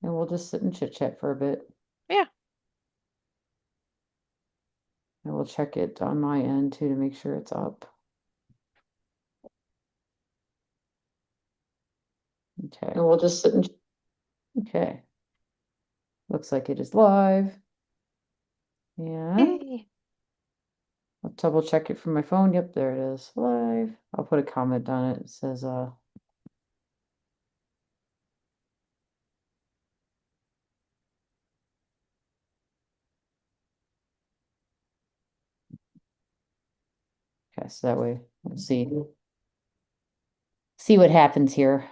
and we'll just sit and chit chat for a bit. Yeah. And we'll check it on my end too to make sure it's up. Okay, and we'll just sit and okay. Looks like it is live. And Yay. I'll double check it from my phone. Yep, there it is. Live. I'll put a comment on it. It says okay, so that way we'll see what happens here.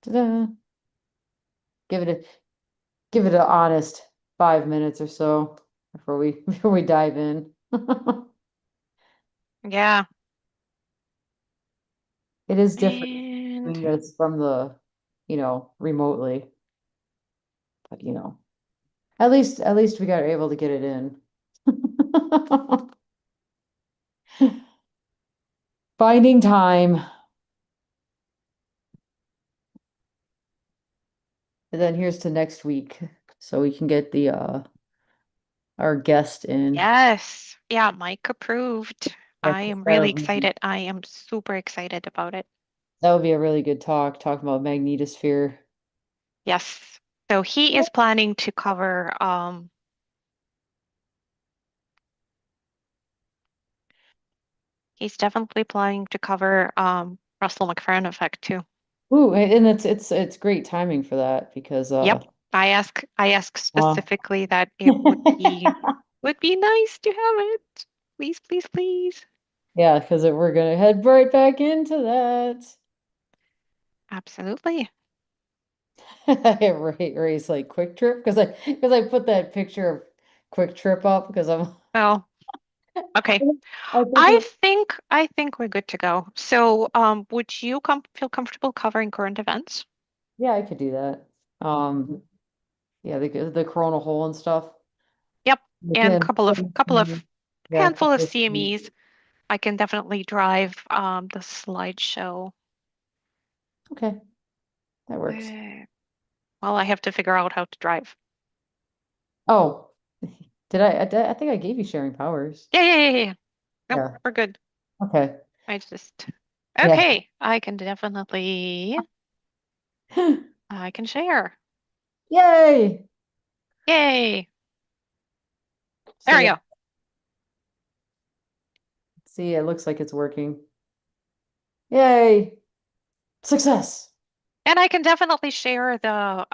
Ta-da. Give it a give it an honest 5 minutes or so before we before we dive in. Yeah. It is different And doing this from remotely, but at least we got able to get it in. Finding time. And then here's to next week so we can get the our guest in. yes. Yeah, Mike approved. Yeah, I 'cause am really excited. I am super excited about it. that would be a really good talk, talking about magnetosphere. Yes. So he is planning to cover he's definitely planning to cover Russell McFerrin effect too. Ooh, and it's great timing for that because Yep. I ask uh specifically that it would be nice to have it. Please, please, please. yeah, because we're gonna head right back into that. Absolutely. Race like Quick Trip because I put that picture of Quick Trip up because Well, okay. I think I it think I think we're good to go. So, would you feel comfortable covering current events? yeah, I could do that. Yeah, the Corona hole and stuff. Yep. And Again, couple of yeah, handful of couple of CMEs. I can definitely drive the slideshow. okay, that works. Uh, well, I have to figure out how to drive. Oh, I think I gave you sharing powers. Yeah, yeah, yeah, yeah. Yeah. Nope, Yeah. we're good. Okay. I just Yeah. okay. I can share. Yay. Yay! So There we yeah, go. see, it looks like it's working. Yay. Success. And I can definitely share the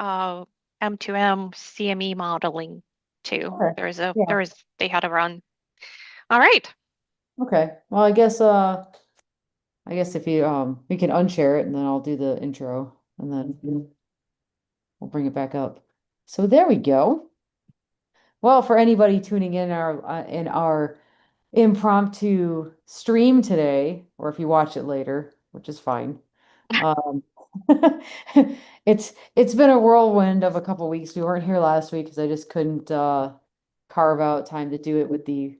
M2M CME modeling too. Okay. Yeah. They had a run. All right. Okay. Well, I guess if you we can unshare it and then I'll do the intro and then we'll bring it back up. So there we go. Well, for anybody tuning in our impromptu stream today, or if you watch it later, which is fine. Um, it's been a whirlwind of a couple weeks. We weren't here last week because I just couldn't carve out time to do it with the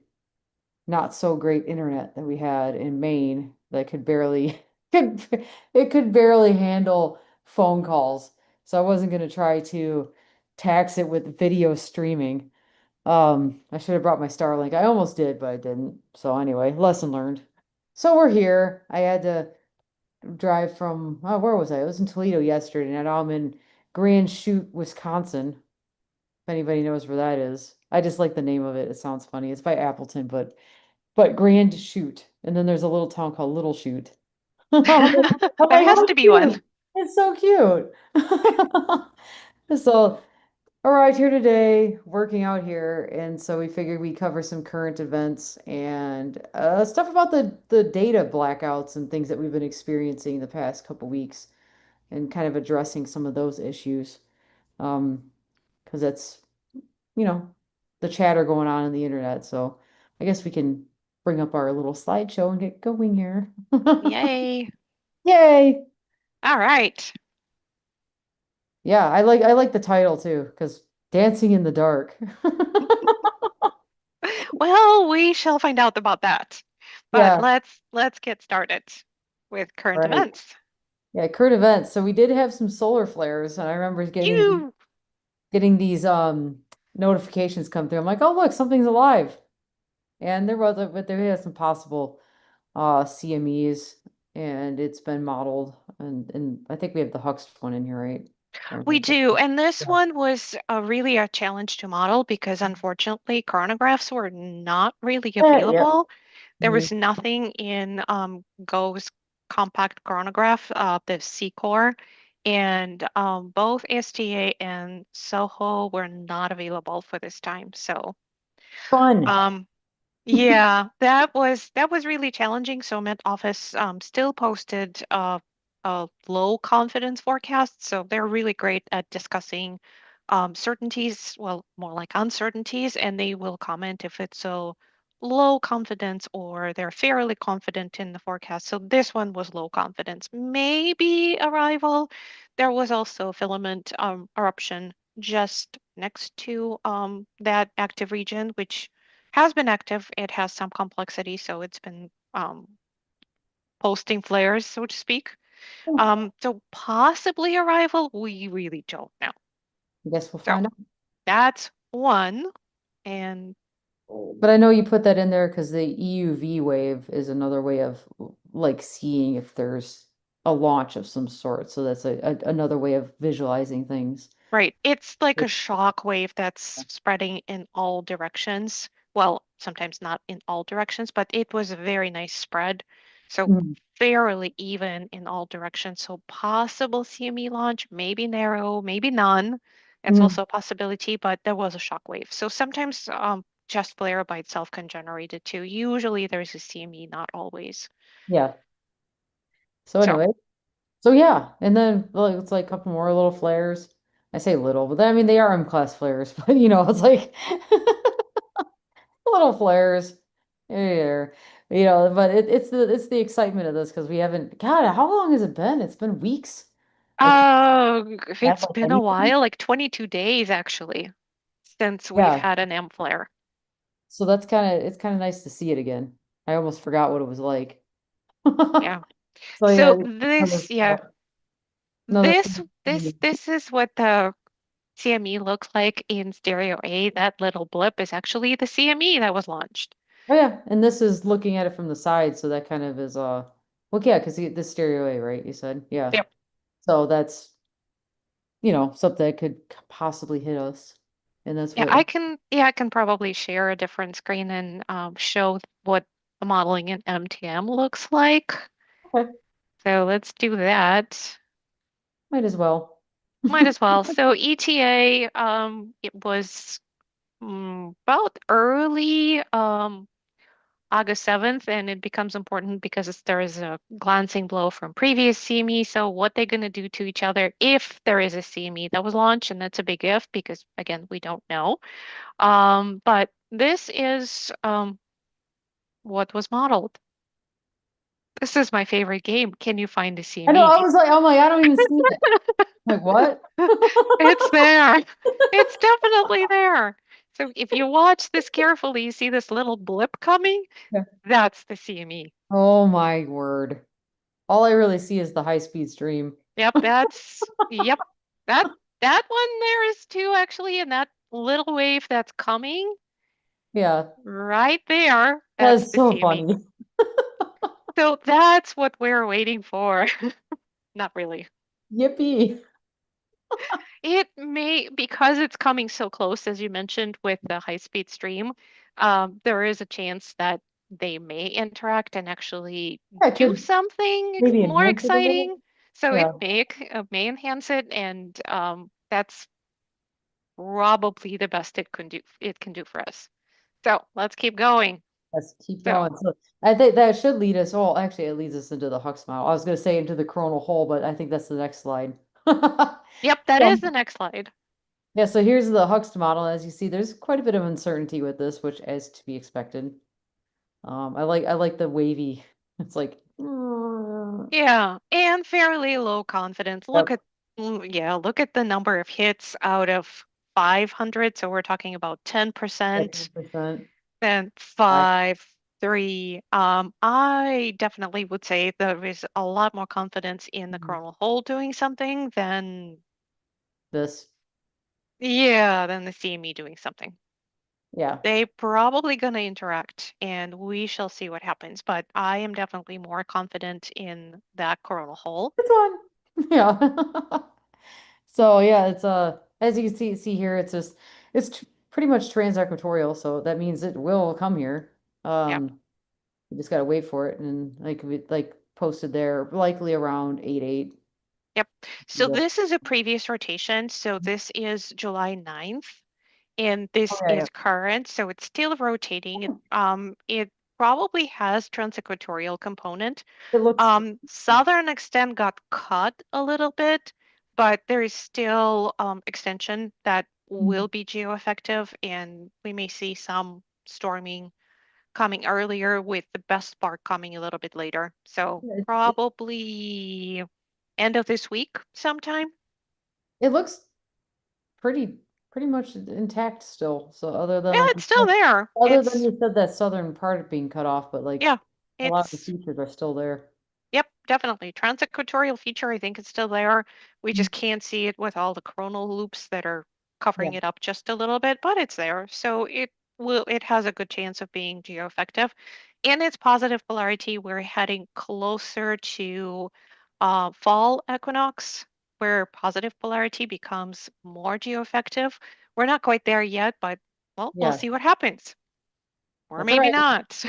not so great internet that we had in Maine that could barely could it could barely handle phone calls. So I wasn't going to try to tax it with video streaming. I should have brought my Starlink. I almost did, but I didn't. So anyway, lesson learned. So we're here. I had to drive from where was I? I was in Toledo yesterday, and now I'm in Grand Chute, Wisconsin. If anybody knows where that is. I just like the name of it. It sounds funny. It's by Appleton, but Grand Chute. And then there's a little town called Little Chute. I'm There like, has how to be one. cute. It's so cute. So arrived here today, working out here, and so we figured we'd cover some current events and stuff about the data blackouts and things that we've been experiencing the past couple weeks, and kind of addressing some of those issues. Because that's you know the chatter going on in the internet. So I guess we can bring up our little slideshow and get going here. Yay. Yay! All right. Yeah, I like the title too, because dancing in the dark. Well, we shall find out about that. But Yeah. let's get started. with current Right. events. Yeah, current events. So we did have some solar flares, and I remember You getting these notifications come through. I'm like, oh look, something's alive. And there was but there is some possible CMEs, and it's been modeled, and I think we have the Hux one in here, right? We do, and this Yeah. one was really a challenge to model because unfortunately chronographs were not really Yeah. available. There Mhm. was nothing in Go's compact chronograph, the C core, and both STA and Soho were not available for this time. So Fun. um, yeah, that was really challenging. So Met Office still posted a low confidence forecast. So they're really great at discussing certainties, well, more like uncertainties, and they will comment if it's a low confidence or they're fairly confident in the forecast. So this one was low confidence, maybe arrival. There was also filament eruption just next to that active region, which has been active. It has some complexity, so it's been posting flares, so to speak. I So possibly arrival, we really don't know. guess we'll So find out. that's one. And But I know you put that in there because the EUV wave is another way of like seeing if there's a launch of some sort. So that's another way of visualizing things. right, it's like a shock wave that's spreading in all directions. Well, sometimes not in all directions, but it was a very nice spread. So Mhm. fairly even in all directions. So possible CME launch, maybe narrow, maybe none. It's Mhm. also a possibility, but there was a shock wave. So sometimes just flare by itself can generate it too. Usually there's a CME, not always. Yeah. So So anyway, so yeah, and then like, it's like a couple more little flares. I say little, but I mean they are M-class flares, but it's like little flares here, but it's the excitement of this because we haven't. God, how long has it been? It's been weeks. Like that's it's like been a anything. while, like 22 days actually, since we've Yeah. had an M flare. So it's kind of nice to see it again. I almost forgot what it was like. Yeah. So yeah, So another this, yeah, another this, this, this is what the CME looks like in stereo A. That little blip is actually the CME that was launched. Oh yeah, and this is looking at it from the side, so that kind of is well yeah, because the stereo A, right? You said yeah. Yep. So that's something that could possibly hit us, and that's Yeah, what. I can probably share a different screen and show what the modeling in MTM looks like. Okay, So let's do that. might as well. Might as well. So ETA, it was about early August 7th, and it becomes important because there is a glancing blow from previous CME. So what they're going to do to each other if there is a CME that was launched, and that's a big if because again, we don't know. But this is what was modeled. This is my favorite game. Can you find a I know. CME? I'm like, I don't even see it. Like what? It's there. It's definitely there. So if you watch this carefully, you see this little blip coming. Yeah. That's the CME. Oh my word! All I really see is the high speed stream. Yep. That that one there is too actually, and that little wave that's coming Yeah, right there, that's that's the so CME. funny. So that's what we're waiting for. Not really. Yippee! It may, because it's coming so close, as you mentioned, with the high-speed stream, there is a chance that they may interact and actually I do could something maybe more enhance it a little. exciting. So it Yeah, may enhance it, and that's probably the best it can do for us. So let's keep going. let's keep So, going. So I think that should lead us. Well, actually, it leads us into the Hux model. I was going to say into the coronal hole, but I think that's the next slide. yep, that So, is the next slide. yeah, so here's the Hux model. As you see, there's quite a bit of uncertainty with this, which is to be expected. I like the wavy. It's like, Yeah, and fairly low confidence. yep, Yeah, look at the number of hits out of 500. So we're talking about 10%, 10%. then 5. Three, I definitely would say there is a lot more confidence in the Mhm. coronal hole doing something than, This, yeah, than the CME doing something. yeah. They probably gonna interact and we shall see what happens, but I am definitely more confident in that coronal hole. It's on. Yeah. So yeah, it's as you can see here, it's just pretty much trans-equatorial, so that means it will come here. Yep. You just gotta wait for it, and like we like posted there, likely around 8/8. Yep. So Yep. this is a previous rotation. So this is July 9th. And Oh this yeah, yeah. is current, so it's still rotating. It probably has transequatorial component. It looks. Southern extent got cut a little bit, but there is still extension that will be geo-effective, and we may see some storming coming earlier with the best part coming a little bit later. So It, probably end of this week sometime. it looks pretty pretty much intact still. So other than Yeah, like it's still there. other than It's you said that southern part being cut off, but like yeah, a lot of the it's features are still there. Yep, definitely. Transequatorial feature, I think it's still there. We Mhm. just can't see it with all the coronal loops that are Yeah, covering it up just a little bit, but it's there. So it has a good chance of being geo-effective. In its positive polarity, we're heading closer to fall equinox, where positive polarity becomes more geo-effective. We're not quite there yet, but well, we'll yeah, see what happens. Or that's all maybe right. not,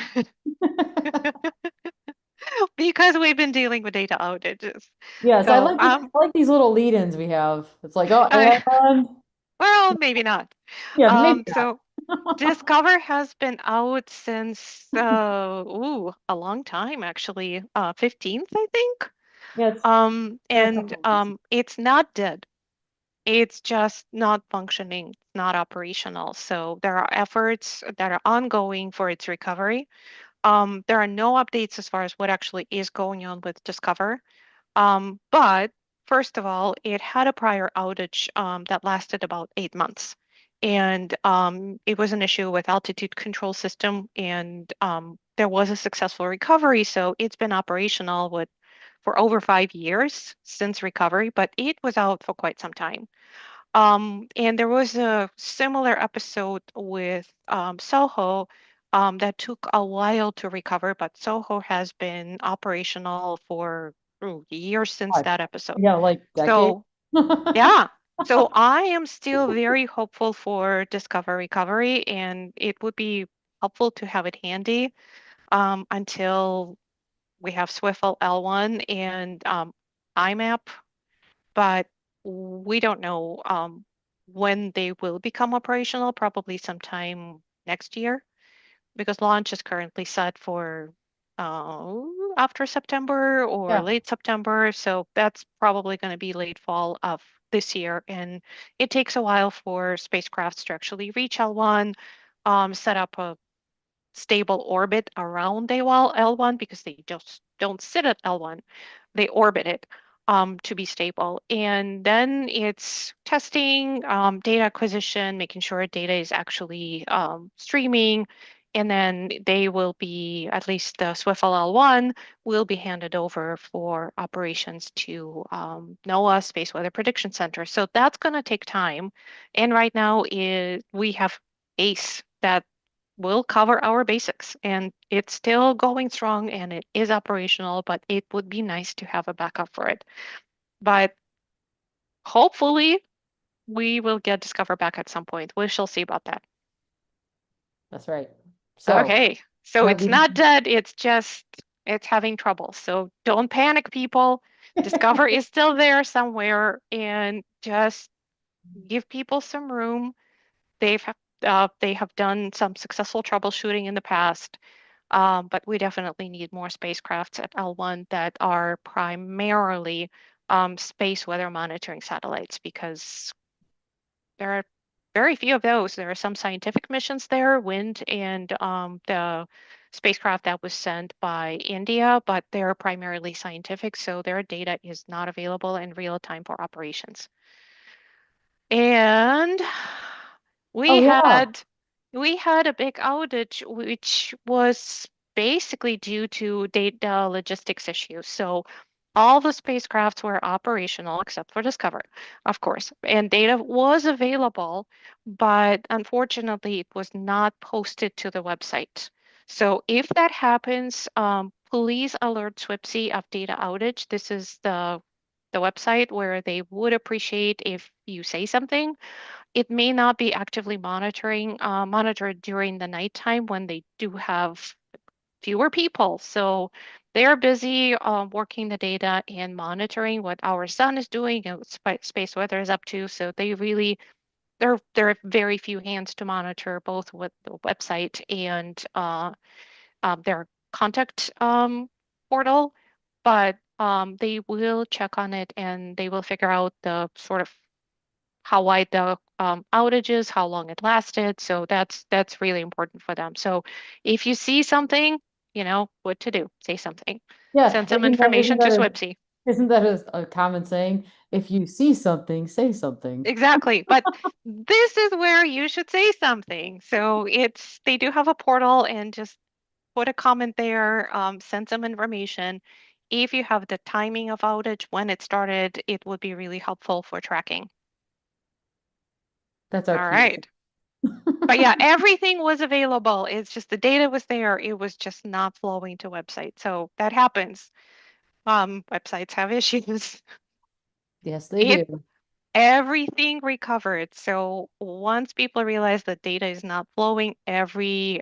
because we've been dealing with data outages. Yes, So, I like these little lead-ins we have. It's like, oh, I, and well, maybe not. yeah, maybe So not. Discover has been out since a long time actually, 15th, I think. Yeah, it's been a And couple of weeks. it's not dead. It's just not functioning, it's not operational. So there are efforts that are ongoing for its recovery. There are no updates as far as what actually is going on with Discover. But first of all, it had a prior outage that lasted about 8 months. And it was an issue with altitude control system, and there was a successful recovery. So it's been operational for over 5 years since recovery, but it was out for quite some time. And there was a similar episode with Soho that took a while to recover, but Soho has been operational for years since Gosh, that episode. yeah, like decade. So, yeah. So I am still very hopeful for Discover Recovery, and it would be helpful to have it handy until we have Swiffle L1 and IMAP, but we don't know when they will become operational, probably sometime next year, because launch is currently set for uh, after September or Yeah, late September. So that's probably going to be late fall of this year. And it takes a while for spacecrafts to actually reach L1, set up a stable orbit around AWOL L1 because they just don't sit at L1. They orbit it to be stable. And then it's testing, data acquisition, making sure data is actually streaming. And then they will be, at least the Swiffle L1 will be handed over for operations to NOAA Space Weather Prediction Center. So that's going to take time. And right now we have ACE that will cover our basics, and it's still going strong and it is operational, but it would be nice to have a backup for it. But hopefully we will get Discover back at some point. We shall see about that. that's right. So Okay, so might it's be. not dead, it's just it's having trouble. So don't panic, people. Discover is still there somewhere, and just give people some room. They have done some successful troubleshooting in the past. But we definitely need more spacecrafts at L1 that are primarily space weather monitoring satellites, because there are very few of those. There are some scientific missions there, wind and the spacecraft that was sent by India, but they're primarily scientific, so their data is not available in real time for operations. And Oh we yeah. had we had a big outage, which was basically due to data logistics issues. So all the spacecrafts were operational except for Discover, of course, and data was available, but unfortunately, it was not posted to the website. So if that happens, please alert SWIPSI of data outage. This is the website where they would appreciate if you say something. It may not be actively monitored during the nighttime when they do have fewer people. So they're busy working the data and monitoring what our sun is doing and what space weather is up to. So there are very few hands to monitor both with the website and their contact portal, but they will check on it and they will figure out the sort of how wide the outage is, how long it lasted. So that's really important for them. So if you see something, you know what to do. Say something. Yeah, Send some information to SWIPSI. isn't that a common saying? If you see something, say something. Exactly. But this is where you should say something. So it's they do have a portal and just put a comment there, send some information. If you have the timing of outage, when it started, it would be really helpful for tracking. That's our All PSA. right. But yeah, everything was available. It's just the data was there. It was just not flowing to websites. So that happens. Websites have issues. Yes, they It do. everything recovered. So once people realized that data is not flowing, everything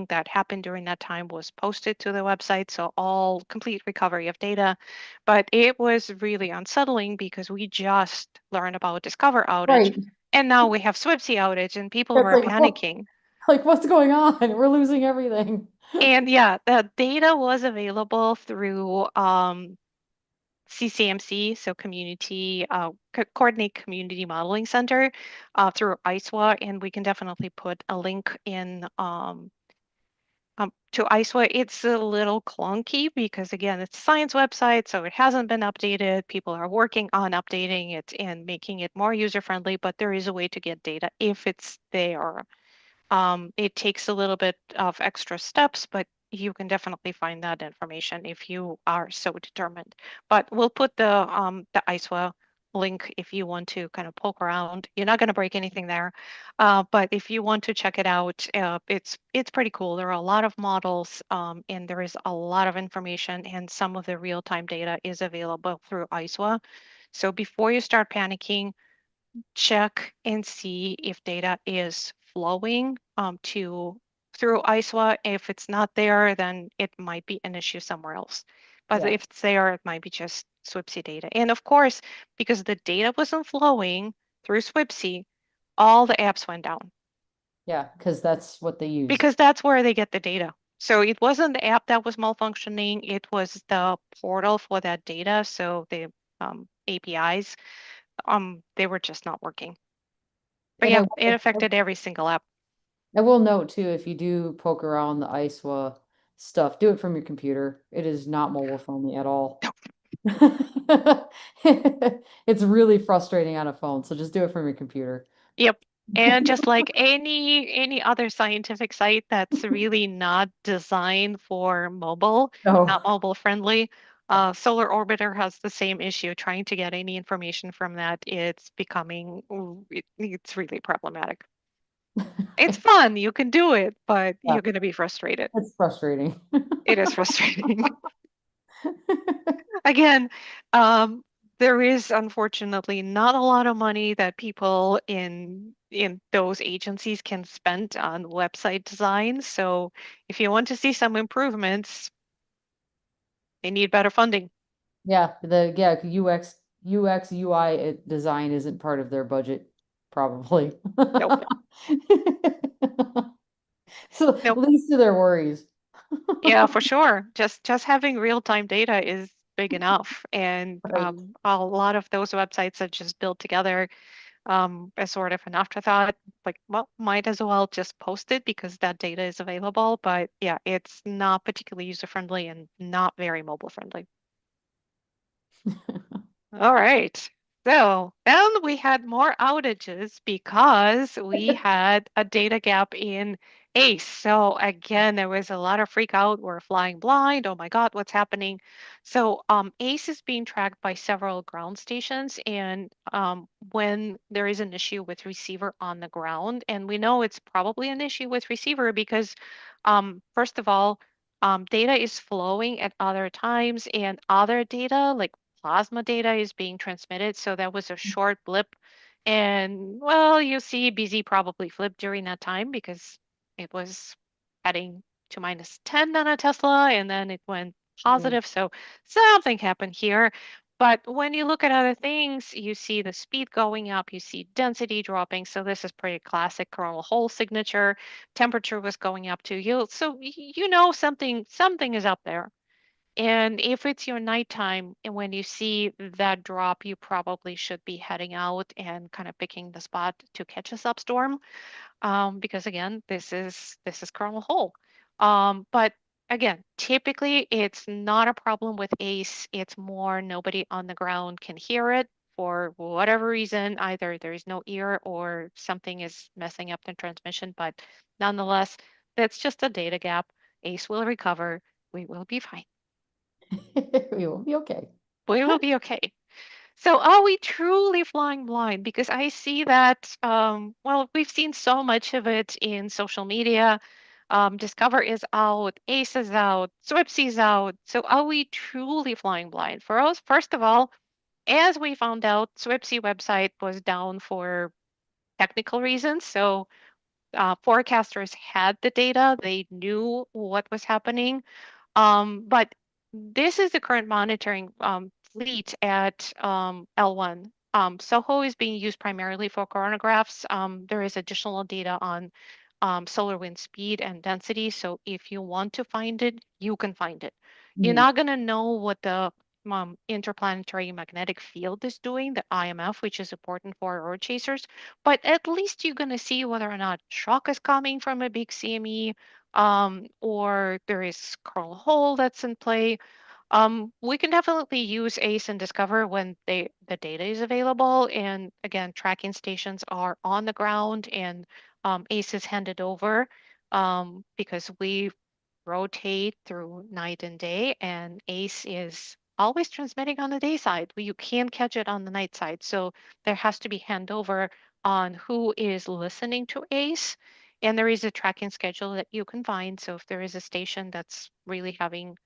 that happened during that time was posted to the website. So all complete recovery of data. But it was really unsettling because we just learned about Discover outage, Right. and now we have SWIPSI outage, and people It's were like, what, panicking. like what's going on? We're losing everything. And yeah, the data was available through CCMC, so Coordinate Community Modeling Center, through ISWA, and we can definitely put a link in to ISWA. It's a little clunky because again, it's a science website, so it hasn't been updated. People are working on updating it and making it more user-friendly, but there is a way to get data if it's there. It takes a little bit of extra steps, but you can definitely find that information if you are so determined. But we'll put the ISWA link if you want to kind of poke around. You're not going to break anything there, but if you want to check it out, it's pretty cool. There are a lot of models, and there is a lot of information, and some of the real-time data is available through ISWA. So before you start panicking, check and see if data is flowing to through ISWA. If it's not there, then it might be an issue somewhere else. But Yeah. if it's there, it might be just SWIPSI data. And of course, because the data wasn't flowing through SWIPSI, all the apps went down Yeah, because that's what they use. because that's where they get the data. So it wasn't the app that was malfunctioning, it was the portal for that data. So the APIs, they were just not working. But And yeah, it affected every single app. I will note too, if you do poke around the ISWA stuff, do it from your computer. It is not mobile friendly at all. It's really frustrating on a phone, so just do it from your computer. Yep. And just like any other scientific site that's really not designed for mobile, not Oh, mobile friendly, Solar Orbiter has the same issue. Trying to get any information from that, it's really problematic. It's fun, you can do it, but yeah, you're going to be frustrated. it's frustrating. It is frustrating. Again, um, there is unfortunately not a lot of money that people in those agencies can spend on website design. So if you want to see some improvements, they need better funding. Yeah, UX UI design isn't part of their budget, probably. Nope, So nope. leads to their worries. Yeah, for sure. Just having real-time data is big enough, and Right. a lot of those websites are just built together as sort of an afterthought, like, well, might as well just post it because that data is available. But yeah, it's not particularly user friendly and not very mobile friendly. All right. So then we had more outages because we had a data gap in ACE. So again, there was a lot of freak out. We're flying blind. Oh my God, what's happening? So ACE is being tracked by several ground stations. And when there is an issue with receiver on the ground, and we know it's probably an issue with receiver because first of all, data is flowing at other times and other data like plasma data is being transmitted. So that was a short blip. And well, you see BZ probably flipped during that time because it was heading to minus 10 on a Tesla and then it went Mm. positive. So something happened here. But when you look at other things, you see the speed going up, you see density dropping. So this is pretty classic coronal hole signature. Temperature was going up too. So you know something is up there. And if it's your nighttime and when you see that drop, you probably should be heading out and kind of picking the spot to catch a substorm. Because again, this is kernel hole. But again, typically it's not a problem with ACE. It's more nobody on the ground can hear it for whatever reason. Either there is no ear or something is messing up the transmission. But nonetheless, that's just a data gap. ACE will recover. We will be fine. We will be okay. We will be okay. So are we truly flying blind? Because I see that, well, we've seen so much of it in social media. Discover is out, ACE is out, Swipsy's out. So are we truly flying blind? For us, first of all, as we found out, Swipsy website was down for technical reasons. So forecasters had the data, they knew what was happening. But this is the current monitoring fleet at L1. SOHO is being used primarily for coronagraphs. There is additional data on solar wind speed and density. So if you want to find it, you can find it. You're Mhm. not going to know what the interplanetary magnetic field is doing, the IMF, which is important for aurora chasers, but at least you're going to see whether or not shock is coming from a big CME or there is kernel hole that's in play. We can definitely use ACE and Discover when the data is available. And again, tracking stations are on the ground and ACE is handed over because we rotate through night and day, and ACE is always transmitting on the day side. You can't catch it on the night side. So there has to be handover on who is listening to ACE. And there is a tracking schedule that you can find. So if there is a station that's really having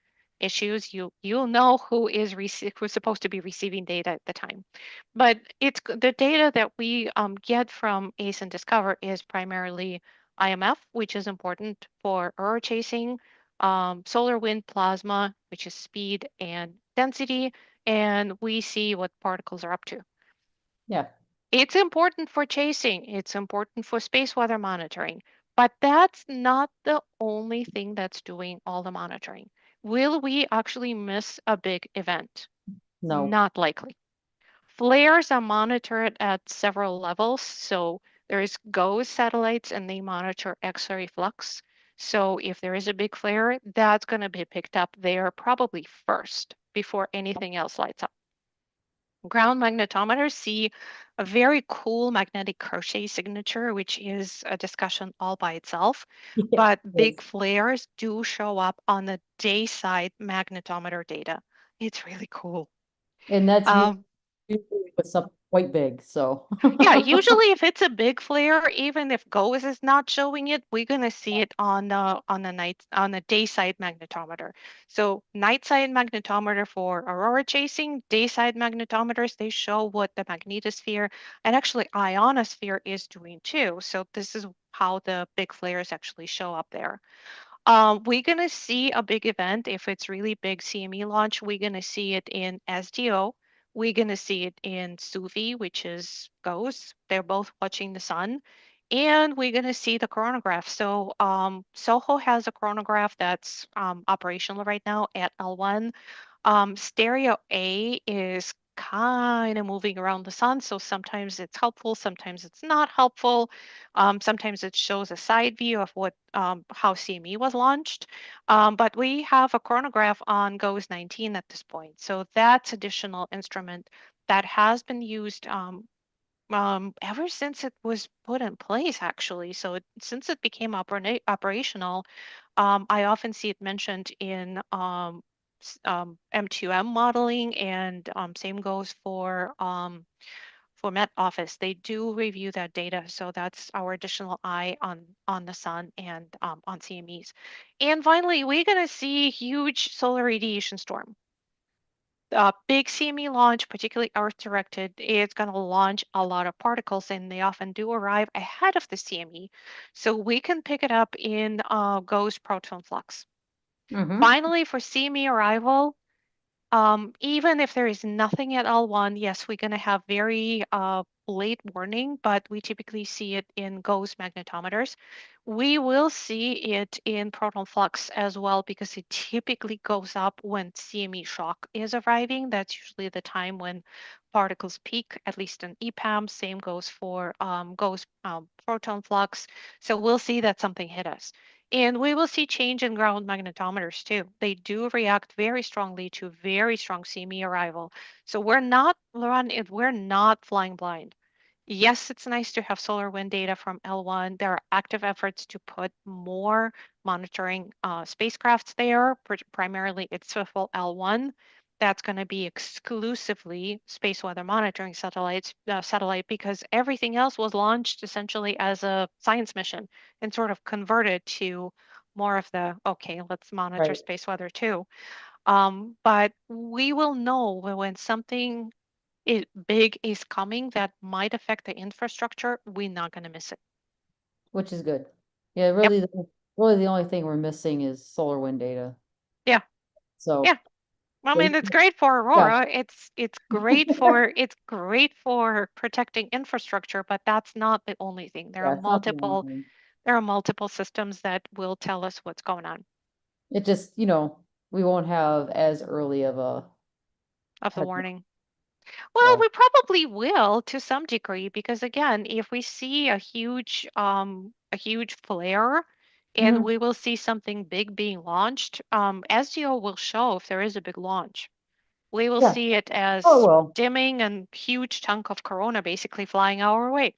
issues, you'll know who's supposed to be receiving data at the time. But the data that we get from ACE and Discover is primarily IMF, which is important for aurora chasing, solar wind plasma, which is speed and density, and we see what particles are up to. Yeah, It's important for chasing, it's important for space weather monitoring, but that's not the only thing that's doing all the monitoring. Will we actually miss a big event? no. Not likely. Flares are monitored at several levels. So there's GOES satellites and they monitor X-ray flux. So if there is a big flare, that's going to be picked up there probably first before anything else lights up. Ground magnetometers see a very cool magnetic crochet signature, which is a discussion all by itself. Yeah. But big Yes. flares do show up on the day side magnetometer data. It's really cool. And that's Um, usually with something quite big, so. Yeah, usually if it's a big flare, even if GOES is not showing it, we're gonna see it on the day side magnetometer. So night side magnetometer for aurora chasing, day side magnetometers, they show what the magnetosphere and actually ionosphere is doing too. So this is how the big flares actually show up there. We're going to see a big event. If it's really big CME launch, we're going to see it in SDO. We're going to see it in SUVI, which is GOES. They're both watching the sun. And we're going to see the chronograph. So SOHO has a chronograph that's operational right now at L1. Stereo A is kind of moving around the sun, so sometimes it's helpful, sometimes it's not helpful. Sometimes it shows a side view of what how CME was launched. But we have a chronograph on GOES 19 at this point, so that's additional instrument that has been used ever since it was put in place, actually. So since it became operational, I often see it mentioned in M2M modeling, and same goes for Met Office. They do review that data, so that's our additional eye on the sun and on CMEs. And finally, we're going to see huge solar radiation storm. A big CME launch, particularly Earth-directed, is going to launch a lot of particles, and they often do arrive ahead of the CME. So we can pick it up in GOES proton flux. Mm-hmm. Finally, for CME arrival, even if there is nothing at L1, yes, we're going to have very late warning, but we typically see it in GOES magnetometers. We will see it in proton flux as well because it typically goes up when CME shock is arriving. That's usually the time when particles peak, at least in EPAM. Same goes for GOES proton flux. So we'll see that something hit us. And we will see change in ground magnetometers too. They do react very strongly to very strong CME arrival. So we're not flying blind. Yes, it's nice to have solar wind data from L1. There are active efforts to put more monitoring spacecrafts there. Primarily, it's Swivel L1. That's going to be exclusively space weather monitoring satellite because everything else was launched essentially as a science mission and sort of converted to more of the, okay, let's monitor Right. space weather too. But we will know when something big is coming that might affect the infrastructure. We're not going to miss it. Which is good. Yeah, Yep. really the only thing we're missing is solar wind data. Yeah. Yeah. So, I they, mean, it's great for yeah, Aurora. It's great for protecting infrastructure, but that's not the only thing. yeah, it's not the only thing. There are multiple systems that will tell us what's going on It just, we won't have as early of a of the heads up. warning. Well, Yeah. we probably will to some degree because again, if we see a huge flare and Hmm. we will see something big being launched, SDO will show if there is a big launch. We will Yeah. see it Oh, as well, dimming and huge chunk of corona basically flying our way.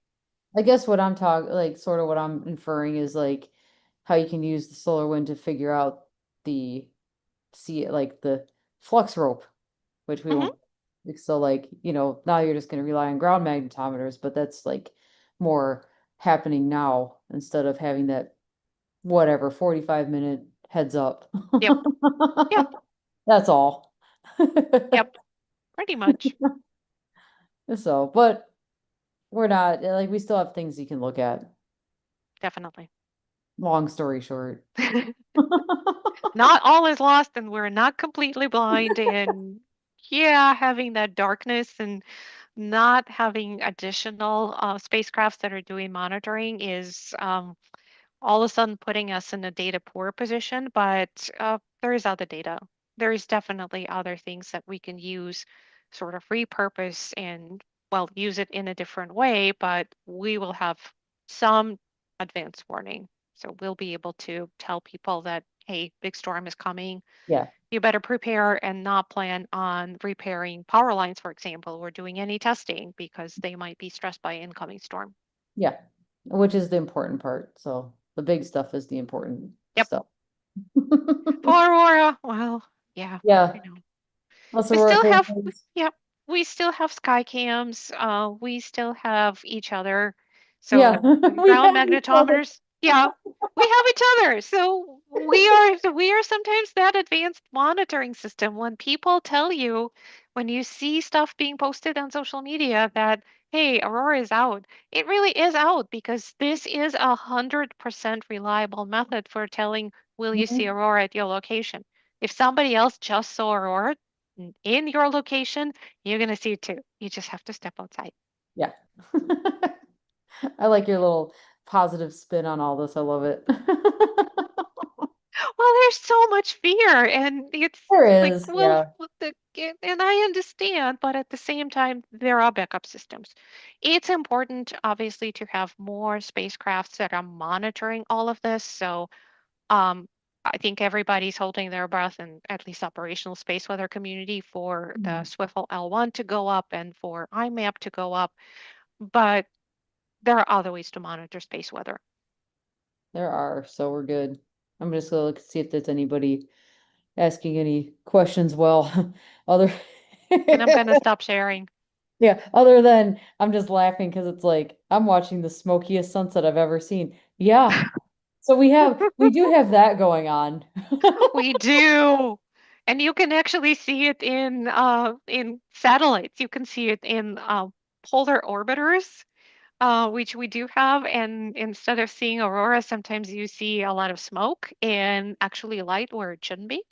I guess what I'm talking, like, sort of what I'm inferring is like how you can use the solar wind to figure out the, like the flux rope, which we Hmm. won't. So, like, now you're just going to rely on ground magnetometers, but that's like more happening now instead of having that whatever 45-minute heads up. Yep. Yeah. That's all. Yep. Pretty much. So, but we're not like we still have things you can look at. Definitely. Long story short. Not all is lost and we're not completely blind. And yeah, having that darkness and not having additional spacecrafts that are doing monitoring is all of a sudden putting us in a data poor position, but there is other data. There is definitely other things that we can use, sort of repurpose and, well, use it in a different way, but we will have some advance warning. So we'll be able to tell people that, hey, big storm is coming. Yeah, You better prepare and not plan on repairing power lines, for example, or doing any testing because they might be stressed by incoming storm. yeah. Which is the important part. So the big stuff is the important Yep. stuff. For Aurora, well, yeah, Yeah, I know. lots of We work. still have, yeah, we still have sky cams. We still have each other. Yeah, So we ground have each other. magnetometers, yeah, we have each other. So we are sometimes that advanced monitoring system. When people tell you, when you see stuff being posted on social media that, hey, Aurora is out, it really is out because this is 100% reliable method for telling, will you see Mhm. Aurora at your location? If somebody else just saw Aurora in your location, you're going to see it too. You just have to step outside. Yeah. I like your little positive spin on all this. I love it. Well, there's so much fear, and it's There like, is, well, yeah. and I understand, but at the same time, there are backup systems. It's important, obviously, to have more spacecrafts that are monitoring all of this. So, um, I think everybody's holding their breath in at least operational space weather community for the Mhm. Swiffle L1 to go up and for IMAP to go up. But there are other ways to monitor space weather. There are, so we're good. I'm just gonna look see if there's anybody asking any questions. Well, other And I'm going to stop sharing. yeah, other than I'm just laughing because it's like I'm watching the smokiest sunset I've ever seen. Yeah. So we do have that going on. We do. And you can actually see it in satellites. You can see it in polar orbiters, which we do have. And instead of seeing aurora, sometimes you see a lot of smoke and actually light where it shouldn't be.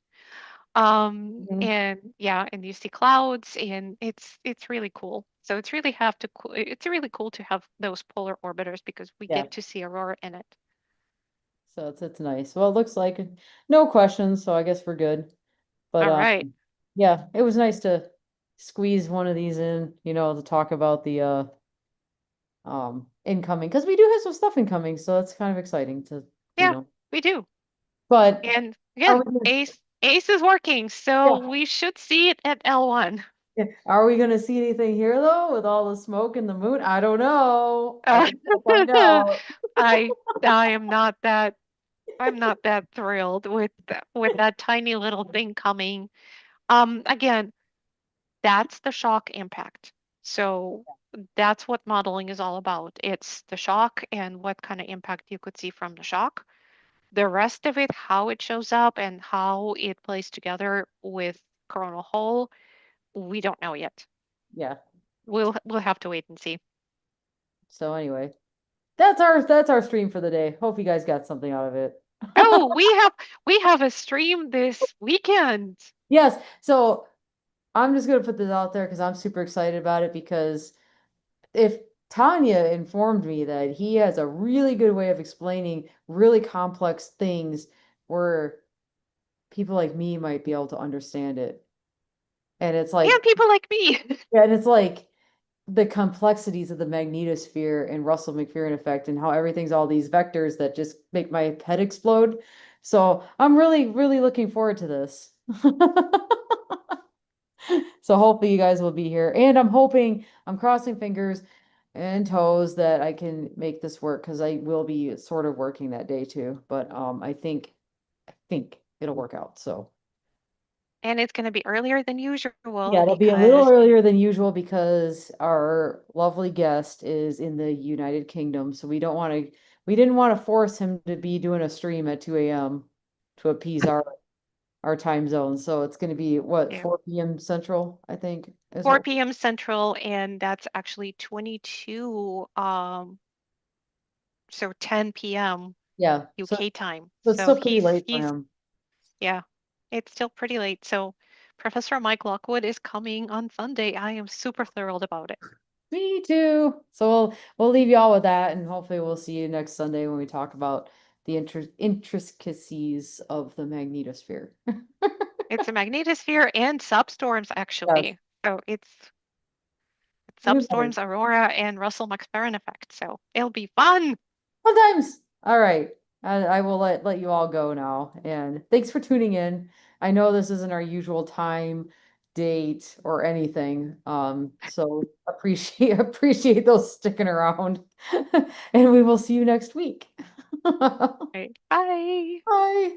Mhm. And yeah, and you see clouds, and it's really cool. So it's really cool to have those polar orbiters because we Yeah. get to see aurora in it. So it's nice. Well, it looks like no questions, so I guess we're good. But All right. yeah, it was nice to squeeze one of these in, to talk about the incoming because we do have some stuff incoming, so that's kind of exciting to, you Yeah, know. we do. But And are again, we gonna, Ace is working, so yeah, we should see it at L1. yeah. Are we gonna see anything here though with all the smoke and the moon? I don't know. I Uh, guess we'll find out. I I am not that I'm not that thrilled with that tiny little thing coming. Again, that's the shock impact. So that's what modeling is all about. It's the shock and what kind of impact you could see from the shock. The rest of it, how it shows up and how it plays together with coronal hole, we don't know yet. Yeah. We'll have to wait and see. So anyway, that's our stream for the day. Hope you guys got something out of it. Oh, we have a stream this weekend. Yes. So I'm just gonna put this out there because I'm super excited about it because if Tanya informed me that he has a really good way of explaining really complex things where people like me might be able to understand it. And it's And like, people like me. yeah, and it's like the complexities of the magnetosphere and Russell McPherson effect and how everything's all these vectors that just make my head explode. So I'm really, really looking forward to this. So hopefully you guys will be here. And I'm crossing fingers and toes that I can make this work because I will be sort of working that day too. But I think it'll work out. So And it's going to be earlier than yeah, usual it'll be a little because earlier than usual because our lovely guest is in the United Kingdom. So we didn't want to force him to be doing a stream at 2 a.m. to appease our time zone. So it's going to be what, yeah, 4 p.m. Central, I think is what. 4 p.m. Central, and that's actually 22, so 10 p.m. Yeah. So UK time. it's So still pretty he's late for he's him. yeah, it's still pretty late. So Professor Mike Lockwood is coming on Sunday. I am super thrilled about it. Me too. So we'll leave you all with that, and hopefully we'll see you next Sunday when we talk about the intricacies of the magnetosphere. It's a magnetosphere and substorms Yes, actually. So it's even better. substorms, aurora, and Russell McLaren effect. So it'll be fun. Sometimes. All right. I will let you all go now. And thanks for tuning in. I know this isn't our usual time, date, or anything. So appreciate those sticking around. And we will see you next week. Right. Bye. Bye.